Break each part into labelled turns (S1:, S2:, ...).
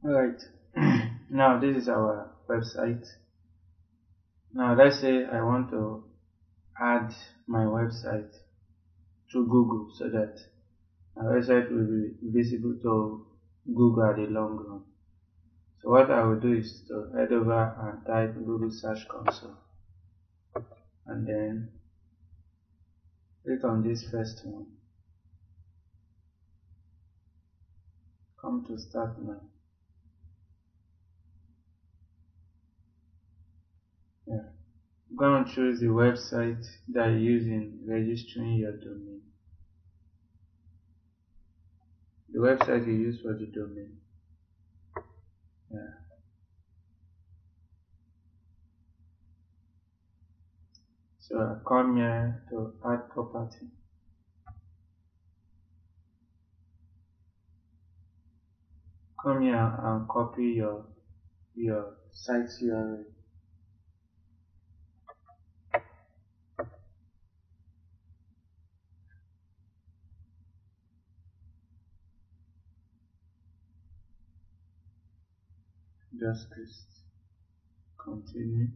S1: Alright, now this is our website. Now let's say I want to add my website to Google so that my website will be visible to Google at the long run. So what I will do is to head over and type Google Search Console and then click on this first one. Come to Start Now. I'm going to choose the website that you use in registering your domain. The website you use for the domain. So I come here to add property. Come here and copy your site URL. Just paste. Continue.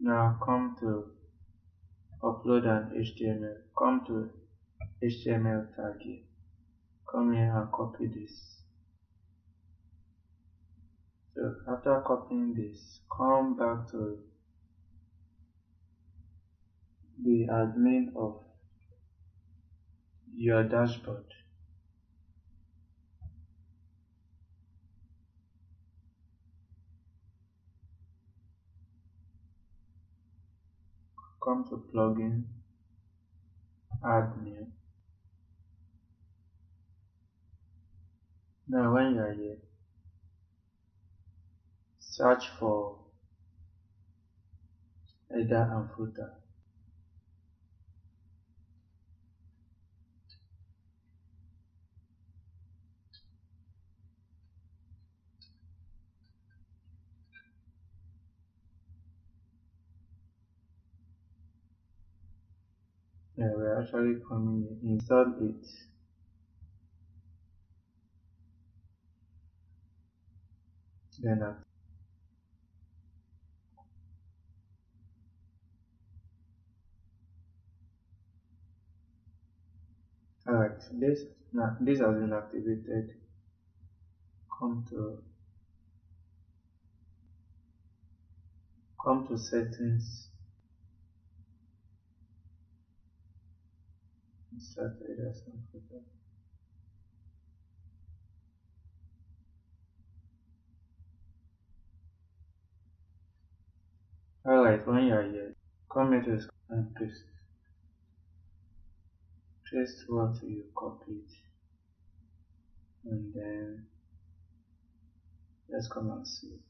S1: Now come to upload an HTML. Come to HTML tag here. Come here and copy this. So after copying this, come back to the admin of your dashboard. Come to plugin, add new. Now when you are here, search for header and footer. Yeah, we're actually coming here. Install it. Then alright, this has been activated. Come to settings. Insert headers and footer. Alright, when you are here, come here to and paste. Paste what you copied. And then let's come and see.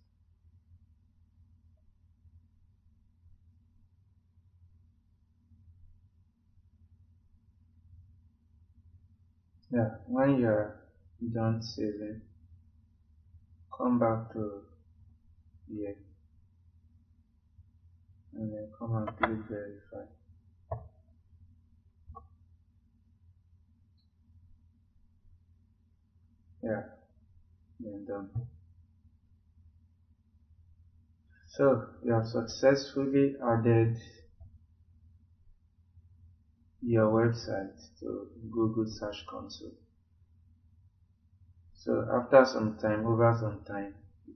S1: Yeah, when you're done saving, come back to here and then come and click verify. Yeah, then done. So you have successfully added your website to Google Search Console. So after some time, over some time,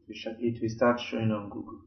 S1: it will start showing on Google.